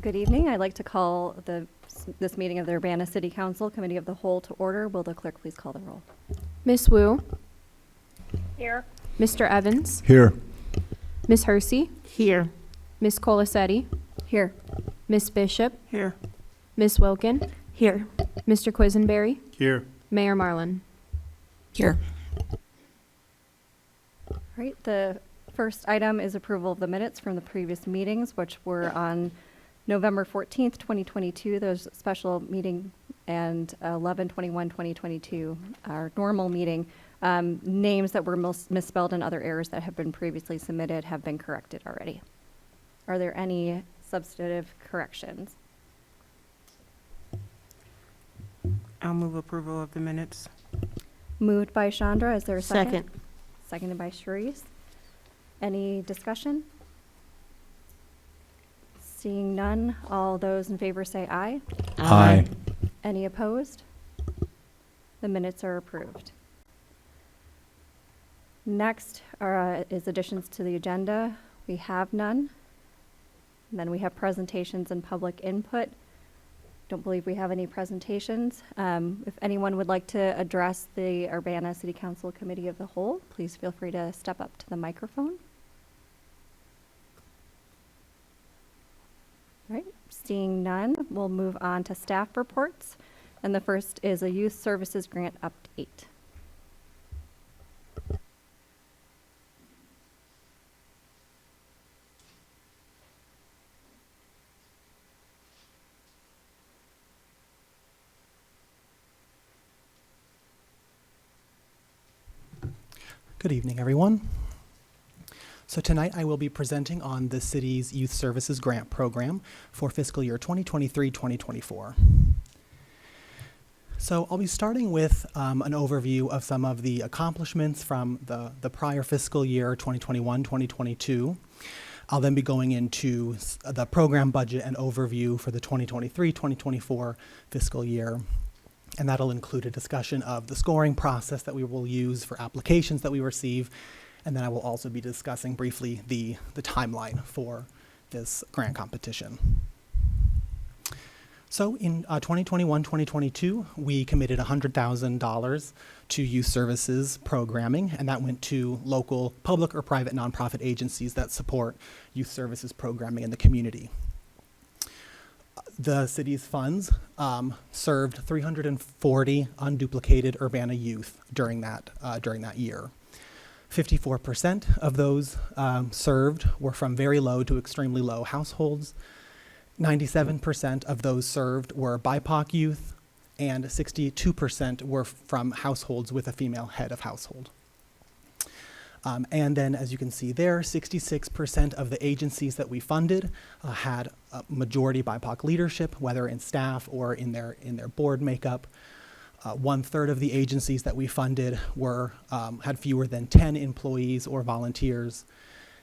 Good evening. I'd like to call this meeting of the Urbana City Council Committee of the Whole to order. Will the clerk please call the roll? Miss Wu, Here. Mr. Evans, Here. Miss Hersey, Here. Miss Colasetti, Here. Miss Bishop, Here. Miss Wilkin, Here. Mr. Quisenberry, Here. Mayor Marlin. Here. All right. The first item is approval of the minutes from the previous meetings, which were on November 14th, 2022. Those special meeting and 11/21/2022, our normal meeting. Names that were misspelled and other errors that have been previously submitted have been corrected already. Are there any substantive corrections? I'll move approval of the minutes. Moved by Chandra. Is there a second? Second. Seconded by Sharice. Any discussion? Seeing none, all those in favor say aye. Aye. Any opposed? The minutes are approved. Next is additions to the agenda. We have none. And then we have presentations and public input. Don't believe we have any presentations. If anyone would like to address the Urbana City Council Committee of the Whole, please feel free to step up to the microphone. All right, seeing none, we'll move on to staff reports. And the first is a youth services grant update. Good evening, everyone. So tonight I will be presenting on the city's Youth Services Grant Program for fiscal year 2023-2024. So I'll be starting with an overview of some of the accomplishments from the prior fiscal year, 2021-2022. I'll then be going into the program budget and overview for the 2023-2024 fiscal year. And that'll include a discussion of the scoring process that we will use for applications that we receive. And then I will also be discussing briefly the timeline for this grant competition. So in 2021-2022, we committed $100,000 to youth services programming, and that went to local public or private nonprofit agencies that support youth services programming in the community. The city's funds served 340 unduplicated Urbana youth during that year. 54% of those served were from very low to extremely low households. 97% of those served were BIPOC youth, and 62% were from households with a female head of household. And then, as you can see there, 66% of the agencies that we funded had a majority BIPOC leadership, whether in staff or in their board makeup. 1/3 of the agencies that we funded had fewer than 10 employees or volunteers.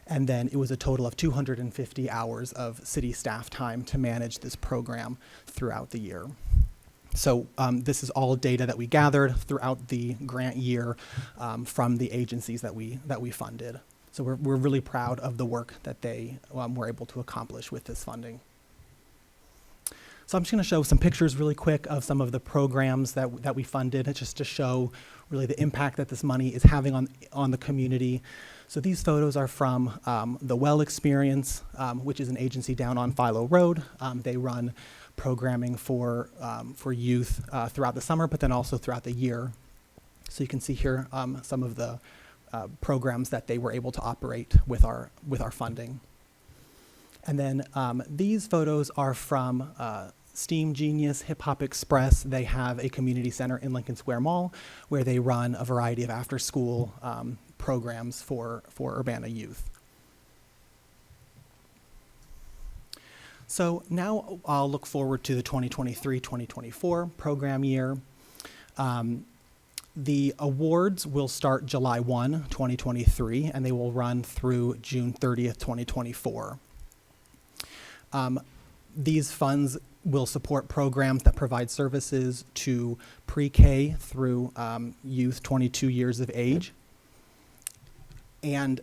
And then it was a total of 250 hours of city staff time to manage this program throughout the year. So this is all data that we gathered throughout the grant year from the agencies that we funded. So we're really proud of the work that they were able to accomplish with this funding. So I'm just going to show some pictures really quick of some of the programs that we funded, just to show really the impact that this money is having on the community. So these photos are from the Well Experience, which is an agency down on Philo Road. They run programming for youth throughout the summer, but then also throughout the year. So you can see here some of the programs that they were able to operate with our funding. And then these photos are from Steam Genius Hip Hop Express. They have a community center in Lincoln Square Mall where they run a variety of after-school programs for Urbana youth. So now I'll look forward to the 2023-2024 program year. The awards will start July 1, 2023, and they will run through June 30th, 2024. These funds will support programs that provide services to pre-K through youth 22 years of age. And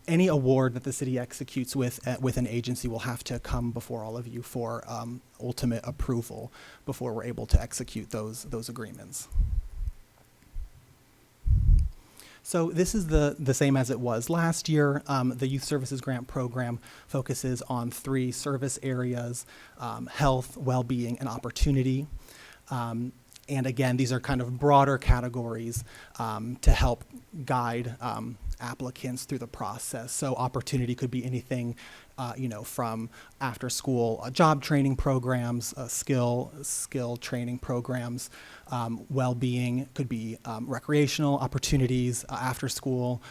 any award that the city executes with an agency will have to come before all of you for ultimate approval before we're able to execute those agreements. So this is the same as it was last year. The Youth Services Grant Program focuses on 3 service areas: health, well-being, and opportunity. And again, these are kind of broader categories to help guide applicants through the process. So opportunity could be anything, from after-school job training programs, skill training programs. Well-being could be recreational opportunities, after-school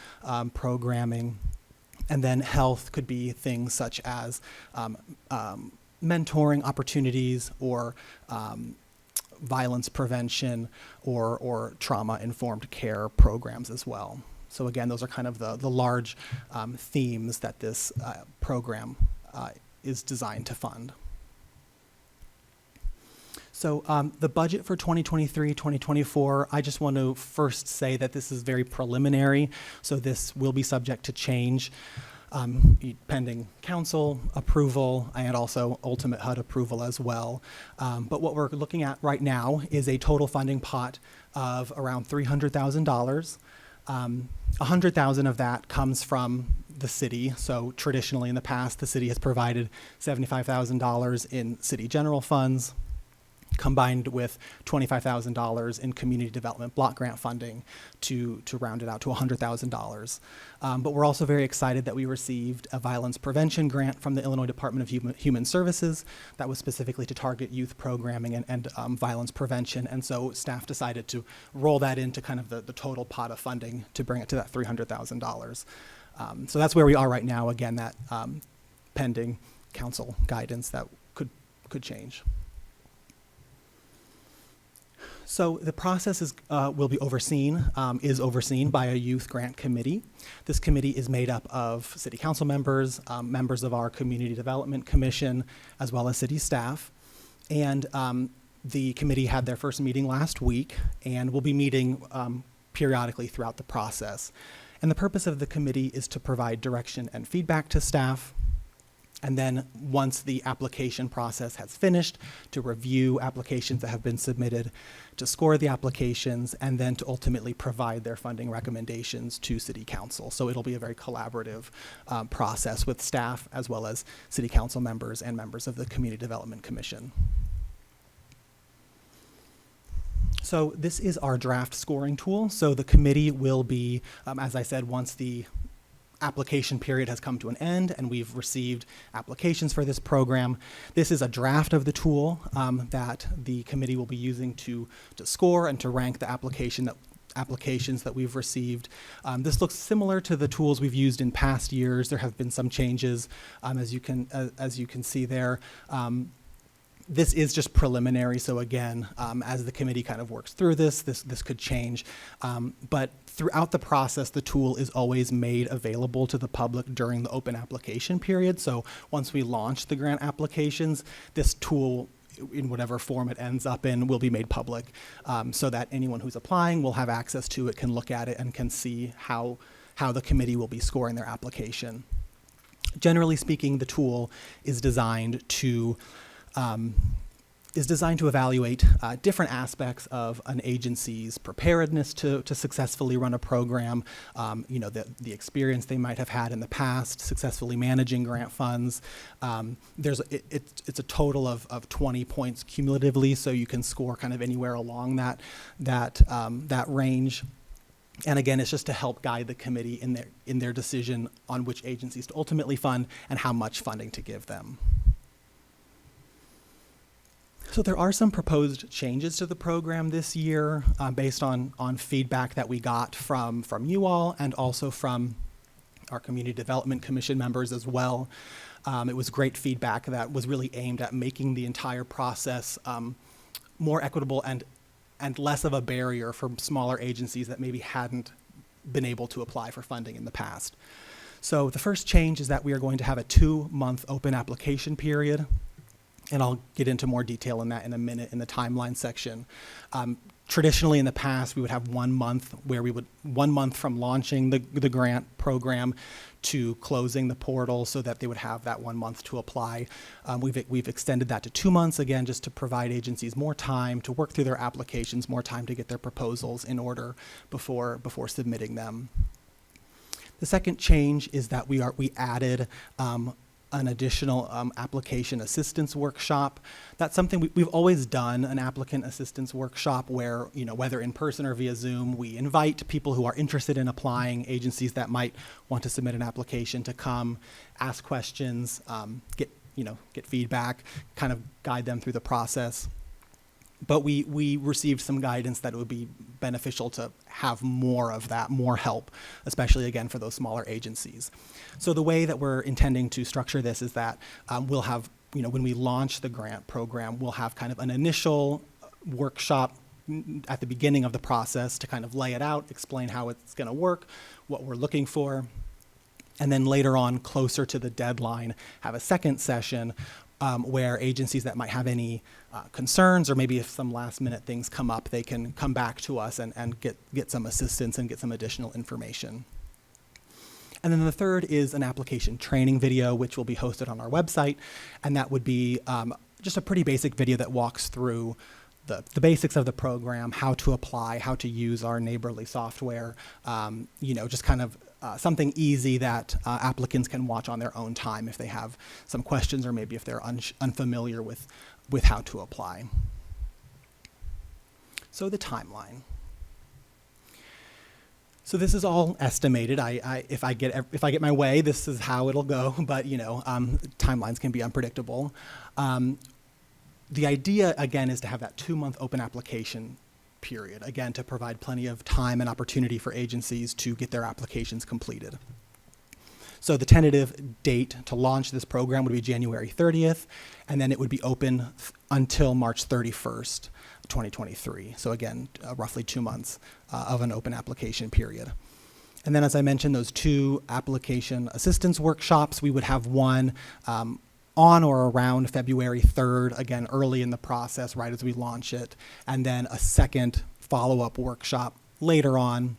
programming. And then health could be things such as mentoring opportunities or violence prevention or trauma-informed care programs as well. So again, those are kind of the large themes that this program is designed to fund. So the budget for 2023-2024, I just want to first say that this is very preliminary, so this will be subject to change pending council approval and also ultimate HUD approval as well. But what we're looking at right now is a total funding pot of around $300,000. $100,000 of that comes from the city. So traditionally in the past, the city has provided $75,000 in city general funds, combined with $25,000 in community development block grant funding to round it out to $100,000. But we're also very excited that we received a violence prevention grant from the Illinois Department of Human Services that was specifically to target youth programming and violence prevention. And so staff decided to roll that into kind of the total pot of funding to bring it to that $300,000. So that's where we are right now. Again, that pending council guidance that could change. So the process is overseen by a youth grant committee. This committee is made up of city council members, members of our community development commission, as well as city staff. And the committee had their first meeting last week and will be meeting periodically throughout the process. And the purpose of the committee is to provide direction and feedback to staff. And then once the application process has finished, to review applications that have been submitted, to score the applications, and then to ultimately provide their funding recommendations to City Council. So it'll be a very collaborative process with staff as well as City Council members and members of the Community Development Commission. So this is our draft scoring tool. So the committee will be, as I said, once the application period has come to an end and we've received applications for this program. This is a draft of the tool that the committee will be using to score and to rank the applications that we've received. This looks similar to the tools we've used in past years. There have been some changes, as you can see there. This is just preliminary, so again, as the committee kind of works through this could change. But throughout the process, the tool is always made available to the public during the open application period. So once we launch the grant applications, this tool, in whatever form it ends up in, will be made public so that anyone who's applying will have access to it, can look at it, and can see how the committee will be scoring their application. Generally speaking, the tool is designed to evaluate different aspects of an agency's preparedness to successfully run a program, the experience they might have had in the past successfully managing grant funds. It's a total of 20 points cumulatively, so you can score kind of anywhere along that range. And again, it's just to help guide the committee in their decision on which agencies to ultimately fund and how much funding to give them. So there are some proposed changes to the program this year based on feedback that we got from you all and also from our Community Development Commission members as well. It was great feedback that was really aimed at making the entire process more equitable and less of a barrier for smaller agencies that maybe hadn't been able to apply for funding in the past. So the first change is that we are going to have a 2-month open application period. And I'll get into more detail in that in a minute in the timeline section. Traditionally, in the past, we would have 1 month where 1 month from launching the grant program to closing the portal so that they would have that 1 month to apply. We've extended that to 2 months, again, just to provide agencies more time to work through their applications, more time to get their proposals in order before submitting them. The second change is that we added an additional application assistance workshop. That's something we've always done, an applicant assistance workshop where, whether in person or via Zoom, we invite people who are interested in applying, agencies that might want to submit an application to come, ask questions, get feedback, kind of guide them through the process. But we received some guidance that it would be beneficial to have more of that, more help, especially, again, for those smaller agencies. So the way that we're intending to structure this is that we'll have, when we launch the grant program, we'll have kind of an initial workshop at the beginning of the process to kind of lay it out, explain how it's going to work, what we're looking for. And then later on, closer to the deadline, have a second session where agencies that might have any concerns, or maybe if some last minute things come up, they can come back to us and get some assistance and get some additional information. And then the third is an application training video, which will be hosted on our website. And that would be just a pretty basic video that walks through the basics of the program, how to apply, how to use our neighborly software, just kind of something easy that applicants can watch on their own time if they have some questions, or maybe if they're unfamiliar with how to apply. So the timeline. So this is all estimated. If I get my way, this is how it'll go. But timelines can be unpredictable. The idea, again, is to have that 2-month open application period, again, to provide plenty of time and opportunity for agencies to get their applications completed. So the tentative date to launch this program would be January 30th, and then it would be open until March 31st, 2023. So again, roughly 2 months of an open application period. And then, as I mentioned, those 2 application assistance workshops, we would have one on or around February 3rd, again, early in the process, right as we launch it, and then a second follow-up workshop later on,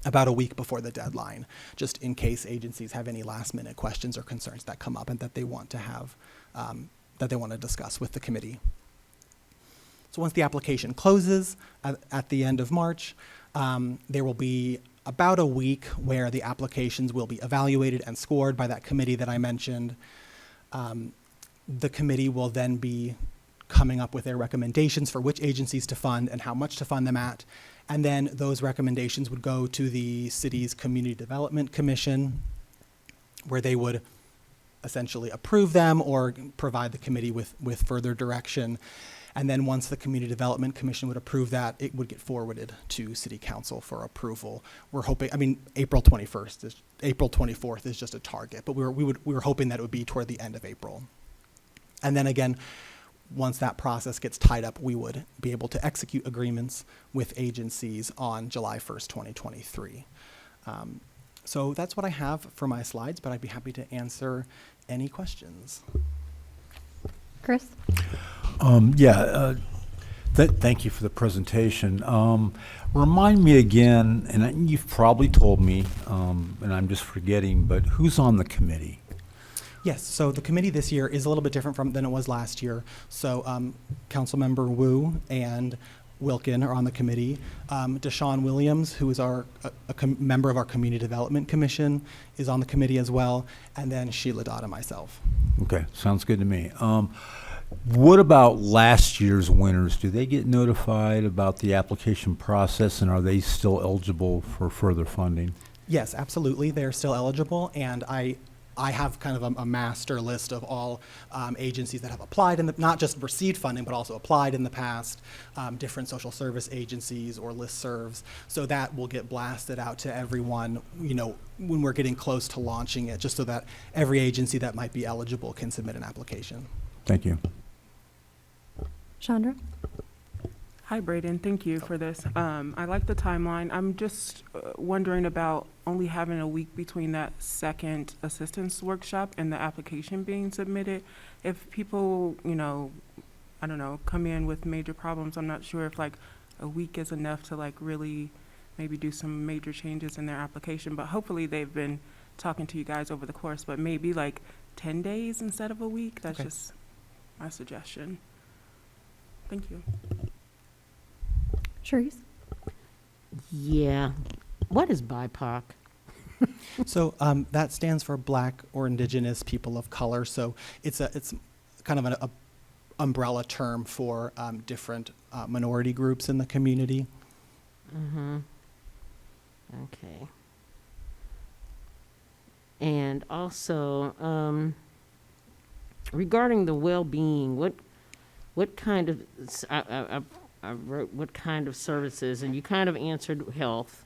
about a week before the deadline, just in case agencies have any last-minute questions or concerns that come up and that they want to have, that they want to discuss with the committee. So once the application closes at the end of March, there will be about a week where the applications will be evaluated and scored by that committee that I mentioned. The committee will then be coming up with their recommendations for which agencies to fund and how much to fund them at. And then those recommendations would go to the city's Community Development Commission, where they would essentially approve them or provide the committee with further direction. And then once the Community Development Commission would approve that, it would get forwarded to City Council for approval. We're hoping, April 24th is just a target, but we were hoping that it would be toward the end of April. And then again, once that process gets tied up, we would be able to execute agreements with agencies on July 1st, 2023. So that's what I have for my slides, but I'd be happy to answer any questions. Chris? Thank you for the presentation. Remind me again, and you've probably told me, and I'm just forgetting, but who's on the committee? Yes, so the committee this year is a little bit different than it was last year. So Councilmember Wu and Wilkin are on the committee. Deshaun Williams, who is a member of our Community Development Commission, is on the committee as well, and then Sheila Dodd and myself. Okay, sounds good to me. What about last year's winners? Do they get notified about the application process, and are they still eligible for further funding? Yes, absolutely. They're still eligible, and I have kind of a master list of all agencies that have applied, not just received funding, but also applied in the past, different social service agencies or listservs. So that will get blasted out to everyone, when we're getting close to launching it, just so that every agency that might be eligible can submit an application. Thank you. Chandra? Hi, Braden. Thank you for this. I like the timeline. I'm just wondering about only having a week between that second assistance workshop and the application being submitted. If people, come in with major problems, I'm not sure if a week is enough to like really maybe do some major changes in their application. But hopefully they've been talking to you guys over the course, but maybe like 10 days instead of a week. That's Okay. just my suggestion. Thank you. Sharice? Yeah. What is BIPOC? So that stands for Black or Indigenous People of Color. So it's kind of a umbrella term for different minority groups in the community. Mm-hmm. Okay. And also, regarding the well-being, what kind of I wrote what kind of services, and you kind of answered health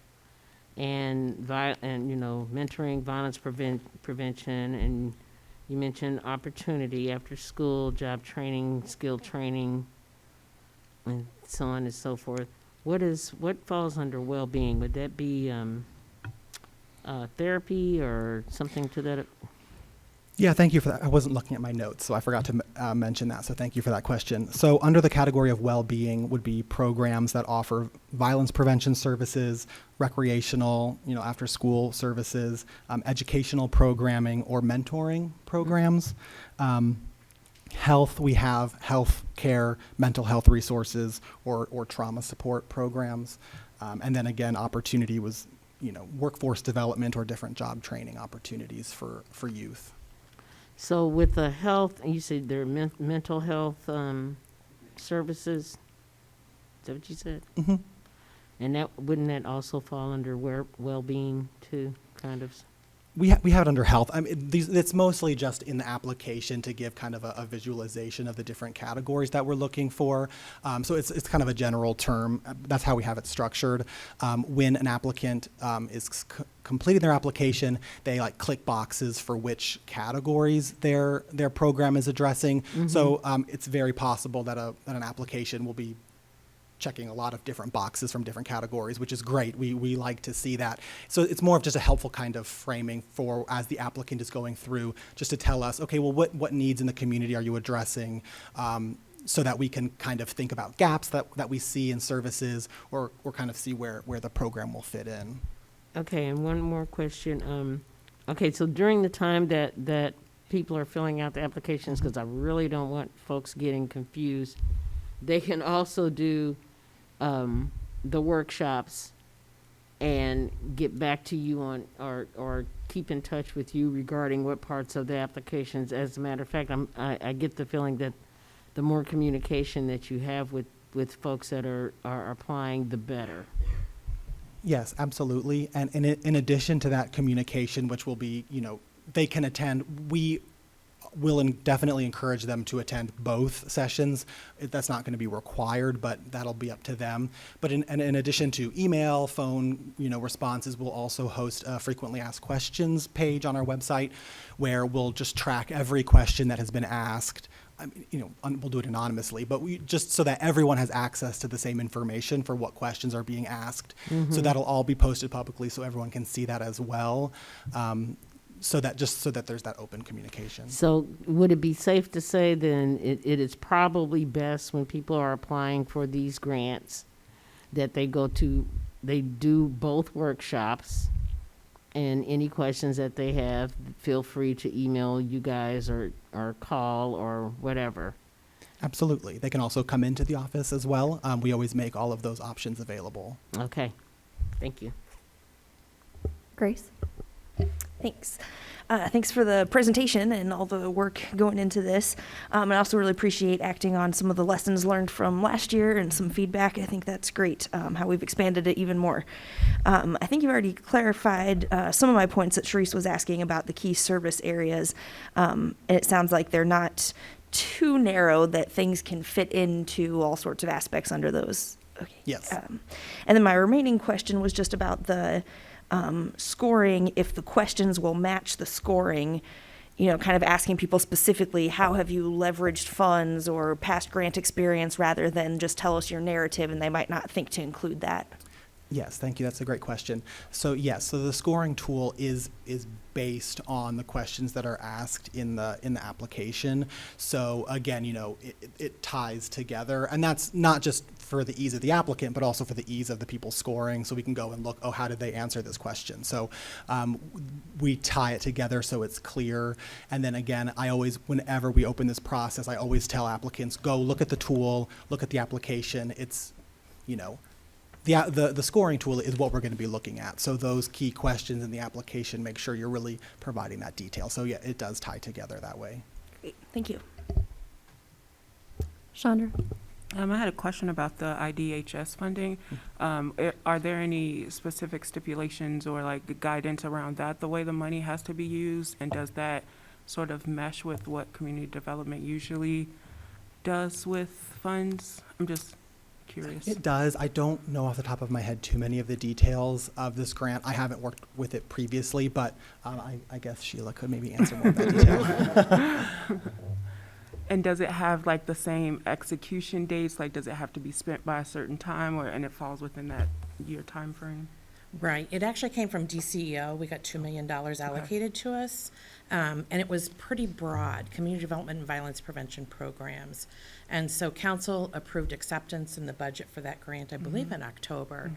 and mentoring, violence prevention, and you mentioned opportunity after school, job training, skill training, and so on and so forth. What falls under well-being? Would that be therapy or something to that? Yeah, thank you for that. I wasn't looking at my notes, so I forgot to mention that. So thank you for that question. So under the category of well-being would be programs that offer violence prevention services, recreational, after-school services, educational programming, or mentoring programs. Health, we have health care, mental health resources, or trauma support programs. And then again, opportunity was, workforce development or different job training opportunities for youth. So with the health, you said there are mental health services. Is that what you said? Mm-hmm. And wouldn't that also fall under well-being too, kind of? We have it under health. I mean, it's mostly just in the application to give kind of a visualization of the different categories that we're looking for. So it's kind of a general term. That's how we have it structured. When an applicant is completing their application, they click boxes for which categories their program is addressing. Mm-hmm. So it's very possible that an application will be checking a lot of different boxes from different categories, which is great. We like to see that. So it's more of just a helpful kind of framing for as the applicant is going through, just to tell us, okay, well, what needs in the community are you addressing, so that we can kind of think about gaps that we see in services, or kind of see where the program will fit in. Okay, and one more question. Okay, so during the time that people are filling out the applications, because I really don't want folks getting confused, they can also do the workshops and get back to you on, or keep in touch with you regarding what parts of the applications. As a matter of fact, I get the feeling that the more communication that you have with folks that are applying, the better. Yes, absolutely. And in addition to that communication, which will be, they can attend, we will definitely encourage them to attend both sessions. That's not going to be required, but that'll be up to them. But in addition to email, phone, responses, we'll also host a frequently asked questions page on our website, where we'll just track every question that has been asked. We'll do it anonymously, but we just so that everyone has access to the same information for what questions are being asked. Mm-hmm. So that'll all be posted publicly, so everyone can see that as well. So that there's that open communication. So would it be safe to say then it is probably best when people are applying for these grants that they do both workshops, and any questions that they have, feel free to email you guys or call or whatever? Absolutely. They can also come into the office as well. We always make all of those options available. Okay. Thank you. Grace? Thanks. Thanks for the presentation and all the work going into this. I also really appreciate acting on some of the lessons learned from last year and some feedback. I think that's great, how we've expanded it even more. I think you've already clarified some of my points that Sharice was asking about the key service areas. And it sounds like they're not too narrow, that things can fit into all sorts of aspects under those. Okay. Yes. And then my remaining question was just about the scoring, if the questions will match the scoring, kind of asking people specifically, how have you leveraged funds or past grant experience, rather than just tell us your narrative, and they might not think to include that. Yes, thank you. That's a great question. So yes, so the scoring tool is based on the questions that are asked in the application. So again, it ties together, and that's not just for the ease of the applicant, but also for the ease of the people scoring. So we can go and look, oh, how did they answer this question? So we tie it together so it's clear. And then again, whenever we open this process, I always tell applicants, go look at the tool, look at the application. It's, the scoring tool is what we're going to be looking at. So those key questions in the application, make sure you're really providing that detail. So yeah, it does tie together that way. Great, thank you. Chandra? I had a question about the IDHS funding. Are there any specific stipulations or like guidance around that, the way the money has to be used? And does that sort of mesh with what community development usually does with funds? I'm just curious. It does. I don't know off the top of my head too many of the details of this grant. I haven't worked with it previously, but I guess Sheila could maybe answer more of that detail. And does it have like the same execution dates? Like, does it have to be spent by a certain time, and it falls within that year time frame? Right. It actually came from DCEO. We got $2 million allocated to us. And it was pretty broad, community development and violence prevention programs. And so council approved acceptance in the budget for that grant, I believe in October.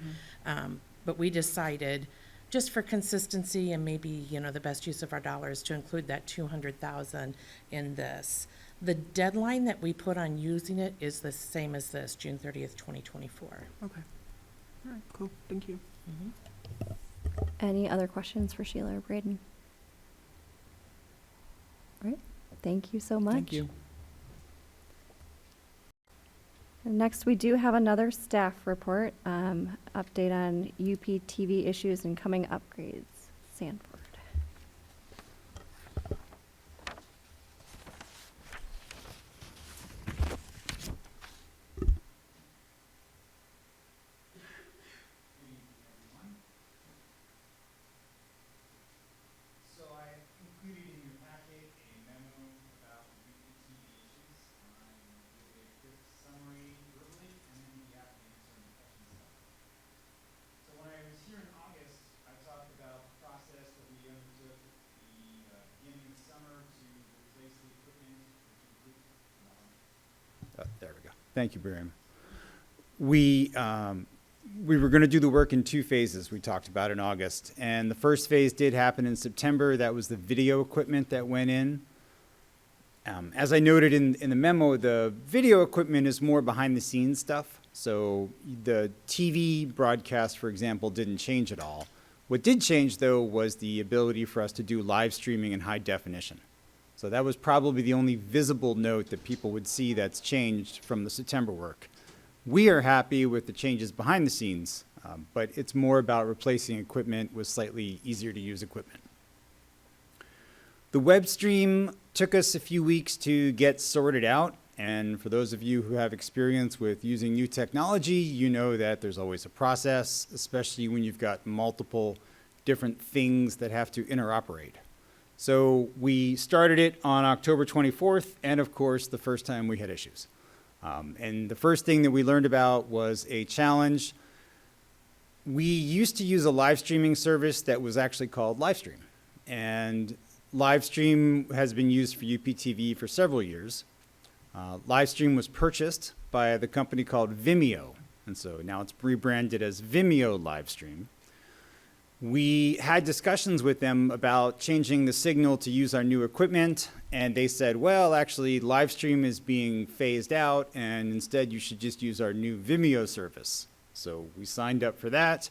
But we decided, just for consistency and maybe, the best use of our dollars, to include that $200,000 in this. The deadline that we put on using it is the same as this, June 30th, 2024. Okay. All right, cool. Thank you. Any other questions for Sheila or Braden? All right, thank you so much. Thank you. And next, we do have another staff report, update on UPTV issues and coming upgrades. Sanford. So I included in your packet a memo about the UPTV issues. Give a quick summary verbally, and then we have to answer any questions. So when I was here in August, I talked about the process that we undertook at the beginning of the summer to replace the equipment, which includes. There we go. Thank you, Miriam. We were going to do the work in two phases we talked about in August. And the first phase did happen in September. That was the video equipment that went in. As I noted in the memo, the video equipment is more behind the scenes stuff. So the TV broadcast, for example, didn't change at all. What did change, though, was the ability for us to do live streaming in high definition. So that was probably the only visible note that people would see that's changed from the September work. We are happy with the changes behind the scenes, but it's more about replacing equipment with slightly easier to use equipment. The web stream took us a few weeks to get sorted out, and for those of you who have experience with using new technology, you know that there's always a process, especially when you've got multiple different things that have to interoperate. So we started it on October 24th, and of course, the first time we had issues. And the first thing that we learned about was a challenge. We used to use a live streaming service that was actually called Livestream. And Livestream has been used for UPTV for several years. Livestream was purchased by the company called Vimeo. And so now it's rebranded as Vimeo Livestream. We had discussions with them about changing the signal to use our new equipment, and they said, well, actually, Livestream is being phased out, and instead you should just use our new Vimeo service. So we signed up for that.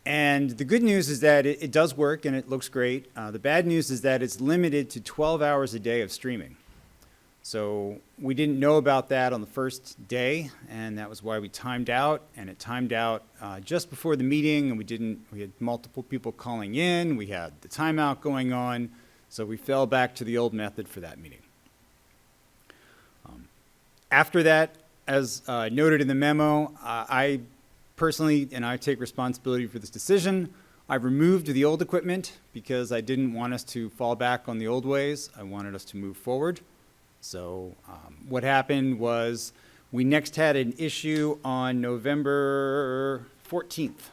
And the good news is that it does work, and it looks great. The bad news is that it's limited to 12 hours a day of streaming. So we didn't know about that on the first day, and that was why we timed out. And it timed out just before the meeting, and we had multiple people calling in. We had the timeout going on, so we fell back to the old method for that meeting. After that, as noted in the memo, I personally, and I take responsibility for this decision, I removed the old equipment because I didn't want us to fall back on the old ways. I wanted us to move forward. So what happened was we next had an issue on November 14th.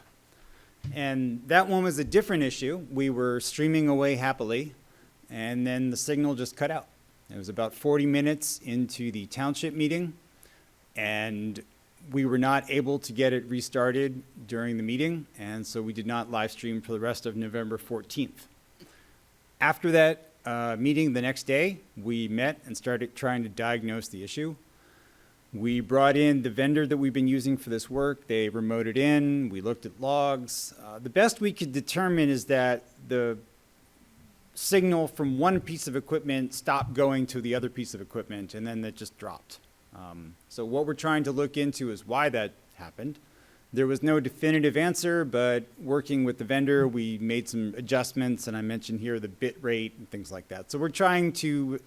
And that one was a different issue. We were streaming away happily, and then the signal just cut out. It was about 40 minutes into the township meeting, and we were not able to get it restarted during the meeting, and so we did not live stream for the rest of November 14th. After that meeting the next day, we met and started trying to diagnose the issue. We brought in the vendor that we've been using for this work. They remoted in. We looked at logs. The best we could determine is that the signal from one piece of equipment stopped going to the other piece of equipment, and then it just dropped. So what we're trying to look into is why that happened. There was no definitive answer, but working with the vendor, we made some adjustments, and I mentioned here the bit rate and things like that. So we're trying to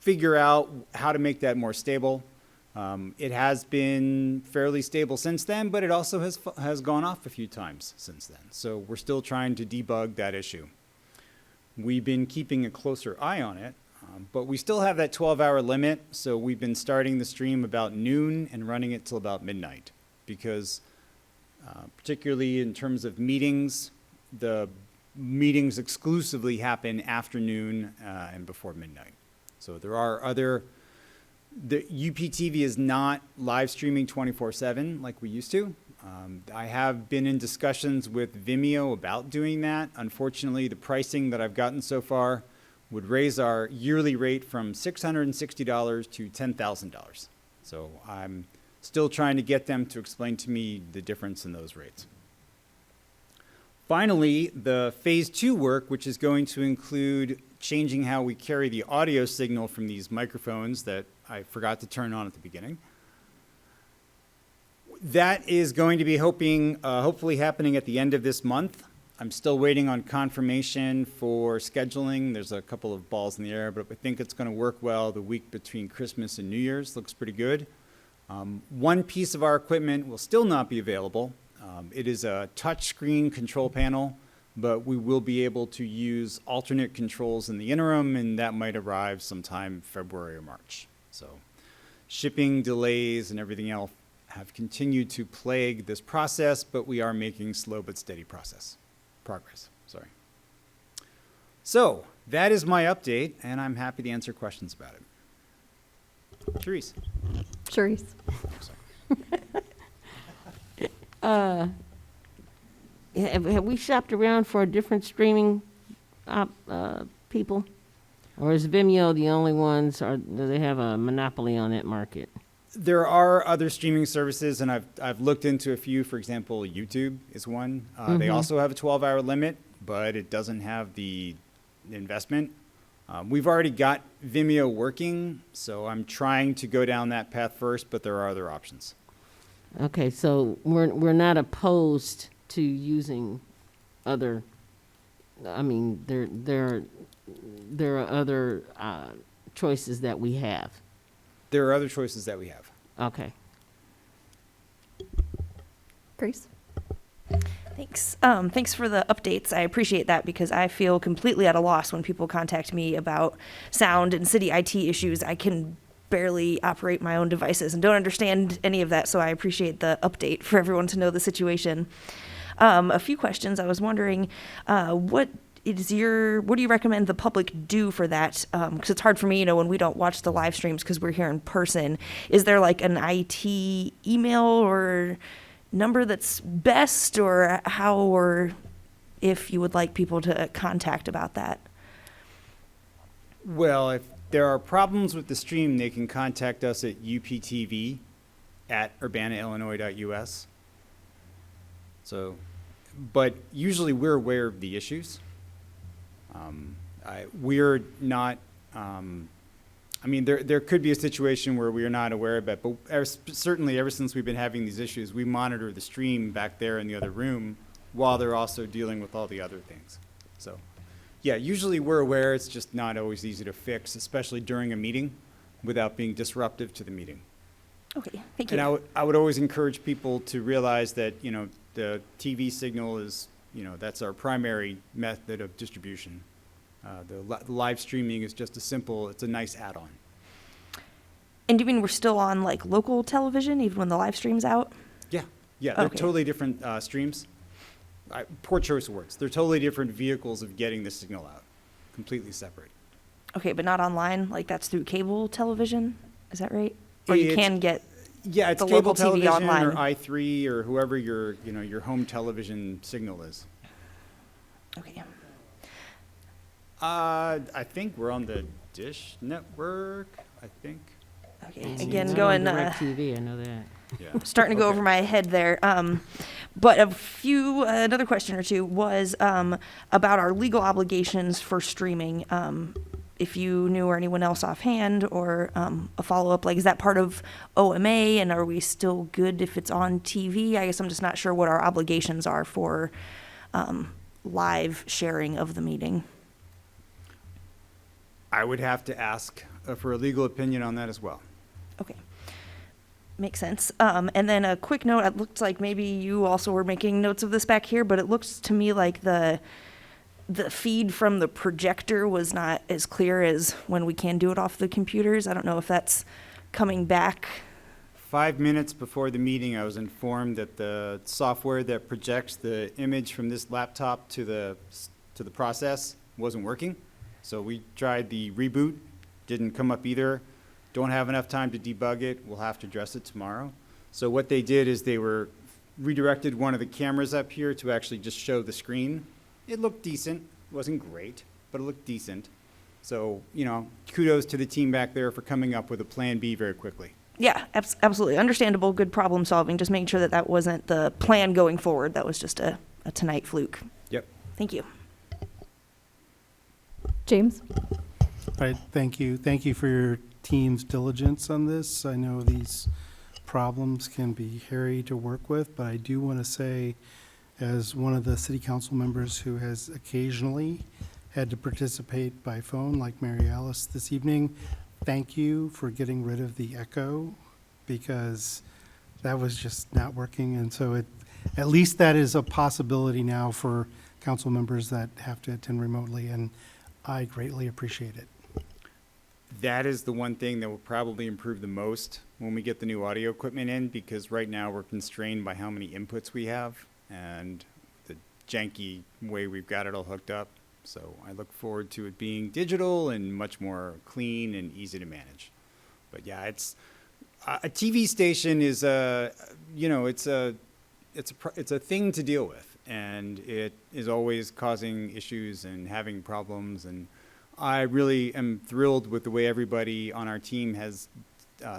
figure out how to make that more stable. It has been fairly stable since then, but it also has gone off a few times since then. So we're still trying to debug that issue. We've been keeping a closer eye on it, but we still have that 12-hour limit. So we've been starting the stream about noon and running it till about midnight, because particularly in terms of meetings, the meetings exclusively happen afternoon and before midnight. So there are the UPTV is not live streaming 24/7 like we used to. I have been in discussions with Vimeo about doing that. Unfortunately, the pricing that I've gotten so far would raise our yearly rate from $660 to $10,000. So I'm still trying to get them to explain to me the difference in those rates. Finally, the phase 2 work, which is going to include changing how we carry the audio signal from these microphones that I forgot to turn on at the beginning. That is going to be hopefully happening at the end of this month. I'm still waiting on confirmation for scheduling. There's a couple of balls in the air, but I think it's going to work well. The week between Christmas and New Year's looks pretty good. One piece of our equipment will still not be available. It is a touchscreen control panel, but we will be able to use alternate controls in the interim, and that might arrive sometime February or March. So shipping delays and everything else have continued to plague this process, but we are making slow but steady progress. Sorry. So that is my update, and I'm happy to answer questions about it. Therese. Charisse. Have we shopped around for different streaming people? Or is Vimeo the only ones, or do they have a monopoly on that market? There are other streaming services, and I've looked into a few. For example, YouTube is one. They also have a 12-hour limit, but it doesn't have the investment. We've already got Vimeo working, so I'm trying to go down that path first, but there are other options. Okay, so we're not opposed to using other, I mean, there are other choices that we have. There are other choices that we have. Okay. Grace? Thanks. Thanks for the updates. I appreciate that because I feel completely at a loss when people contact me about sound and city IT issues. I can barely operate my own devices and don't understand any of that, so I appreciate the update for everyone to know the situation. A few questions. I was wondering, what do you recommend the public do for that? Because it's hard for me, when we don't watch the live streams because we're here in person. Is there like an IT email or number that's best, or how, or if you would like people to contact about that? Well, if there are problems with the stream, they can contact us at uptv@urbanaillinois.us. So, but usually we're aware of the issues. We're not, there could be a situation where we are not aware of it, but certainly ever since we've been having these issues, we monitor the stream back there in the other room while they're also dealing with all the other things. So, yeah, usually we're aware. It's just not always easy to fix, especially during a meeting without being disruptive to the meeting. Okay, thank you. And I would always encourage people to realize that, the TV signal is, that's our primary method of distribution. The live streaming is just it's a nice add-on. And do you mean we're still on like local television even when the live stream's out? Yeah. Yeah, they're Okay. totally different streams. Poor choice of words. They're totally different vehicles of getting the signal out, completely separate. Okay, but not online? Like that's through cable television? Is that right? Or you It's- can get, Yeah, it's The cable local TV television or online. i3 or whoever your home television signal is. okay. I think we're on the Dish Network, I think. Okay, It's again, on going, DirecTV, I know that. Yeah. starting to go Okay. over my head there. But another question or two was about our legal obligations for streaming. If you knew or anyone else offhand, or a follow-up, like, is that part of OMA, and are we still good if it's on TV? I guess I'm just not sure what our obligations are for live sharing of the meeting. I would have to ask for a legal opinion on that as well. Okay. Makes sense. And then a quick note, it looks like maybe you also were making notes of this back here, but it looks to me like the feed from the projector was not as clear as when we can do it off the computers. I don't know if that's coming back. 5 minutes before the meeting, I was informed that the software that projects the image from this laptop to the process wasn't working. So we tried the reboot, didn't come up either. Don't have enough time to debug it. We'll have to address it tomorrow. So what they did is they redirected one of the cameras up here to actually just show the screen. It looked decent. It wasn't great, but it looked decent. So, kudos to the team back there for coming up with a plan B very quickly. Yeah, absolutely. Understandable, good problem solving. Just making sure that that wasn't the plan going forward. That was just a tonight fluke. Yep. Thank you. James? All right, thank you. Thank you for your team's diligence on this. I know these problems can be hairy to work with, but I do want to say, as one of the city council members who has occasionally had to participate by phone, like Mary Alice this evening, thank you for getting rid of the echo, because that was just not working. And so at least that is a possibility now for council members that have to attend remotely, and I greatly appreciate it. That is the one thing that will probably improve the most when we get the new audio equipment in, because right now we're constrained by how many inputs we have and the janky way we've got it all hooked up. So I look forward to it being digital and much more clean and easy to manage. But yeah, it's a TV station is it's a thing to deal with, and it is always causing issues and having problems. And I really am thrilled with the way everybody on our team has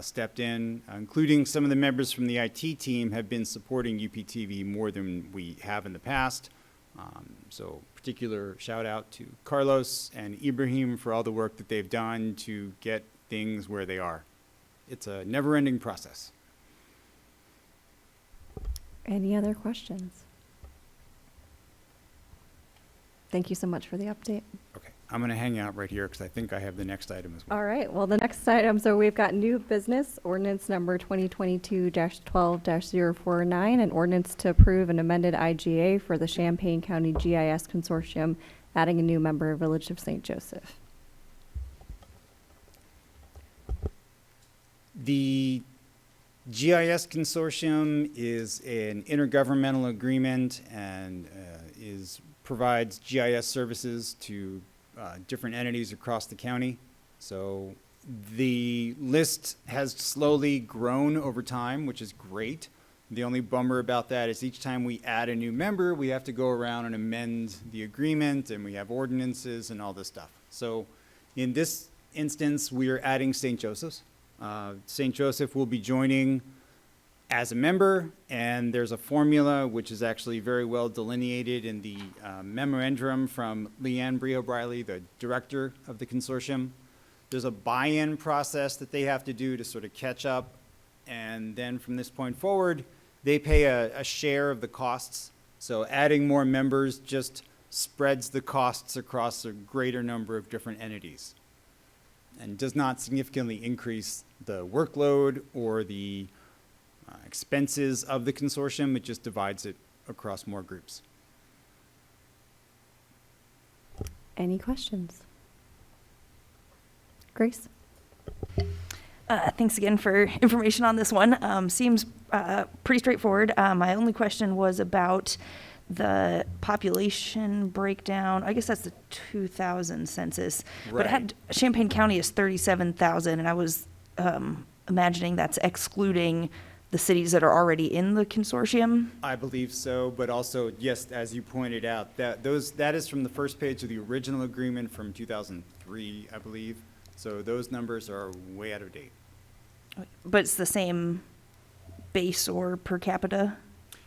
stepped in, including some of the members from the IT team have been supporting UPTV more than we have in the past. So particular shout out to Carlos and Ibrahim for all the work that they've done to get things where they are. It's a never-ending process. Any other questions? Thank you so much for the update. Okay, I'm going to hang out right here because I think I have the next item as well. All right, well, the next item, so we've got new business, ordinance number 2022-12-049, an ordinance to approve an amended IGA for the Champaign County GIS Consortium, adding a new member, Village of St. Joseph. The GIS Consortium is an intergovernmental agreement and provides GIS services to different entities across the county. So the list has slowly grown over time, which is great. The only bummer about that is each time we add a new member, we have to go around and amend the agreement, and we have ordinances and all this stuff. So in this instance, we are adding St. Joseph's. St. Joseph will be joining as a member, and there's a formula which is actually very well delineated in the memorandum from Leanne Brio-Briley, the director of the consortium. There's a buy-in process that they have to do to sort of catch up, and then from this point forward, they pay a share of the costs. So adding more members just spreads the costs across a greater number of different entities and does not significantly increase the workload or the expenses of the consortium. It just divides it across more groups. Any questions? Grace? Thanks again for information on this one. Seems pretty straightforward. My only question was about the population breakdown. I guess that's the 2000 census. But it had Champaign County is 37,000, and I was imagining that's excluding the cities that are already in the consortium. I believe so, but also, yes, as you pointed out, that is from the first page of the original agreement from 2003, I believe. So those numbers are way out of date. But it's the same base or per capita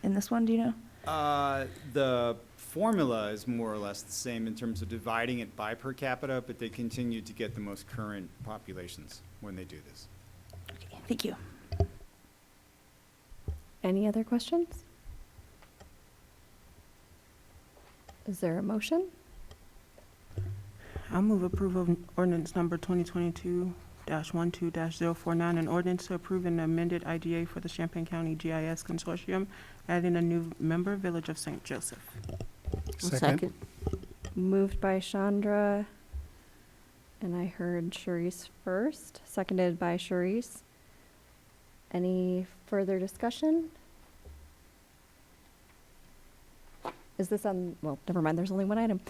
in this one, do you know? The formula is more or less the same in terms of dividing it by per capita, but they continue to get the most current populations when they do this. Okay, thank you. Any other questions? Is there a motion? I'll move approval of ordinance number 2022-12-049, an ordinance to approve an amended IGA for the Champaign County GIS Consortium, adding a new member, Village of St. Joseph. Second. Moved by Chandra, and I heard Sharice first, seconded by Sharice. Any further discussion? Is this on, well, never mind, there's only one item.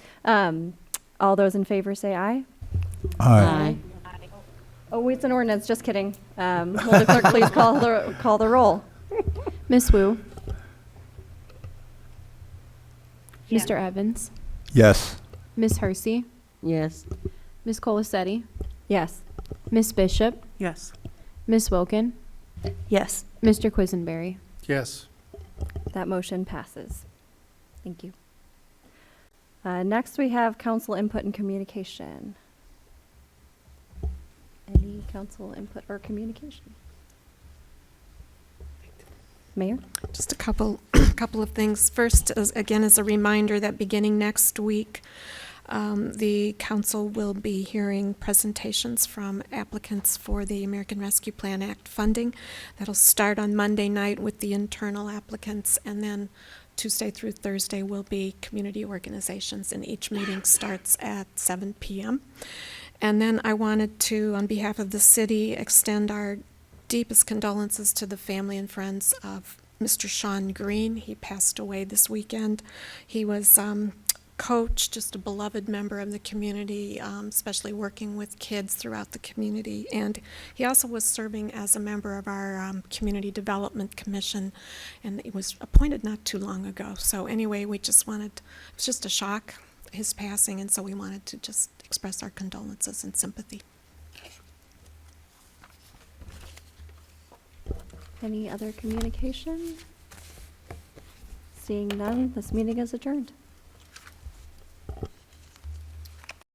All those in favor say aye. Aye. Oh, it's an ordinance, just kidding. Will the clerk please call the roll? Miss Wu. Mr. Evans. Yes. Miss Hersey. Yes. Miss Colacetti. Yes. Miss Bishop. Yes. Miss Wilkin. Yes. Mr. Quisenberry. Yes. That motion passes. Thank you. Next, we have council input and communication. Any council input or communication? Mayor? Just a couple of things. First, again, as a reminder that beginning next week, the council will be hearing presentations from applicants for the American Rescue Plan Act funding. That'll start on Monday night with the internal applicants, and then Tuesday through Thursday will be community organizations, and each meeting starts at 7 p.m. And then I wanted to, on behalf of the city, extend our deepest condolences to the family and friends of Mr. Sean Green. He passed away this weekend. He was coach, just a beloved member of the community, especially working with kids throughout the community. And he also was serving as a member of our Community Development Commission, and he was appointed not too long ago. So anyway, we just wanted, it was just a shock, his passing, and so we wanted to just express our condolences and sympathy. Any other communication? Seeing none, this meeting is adjourned.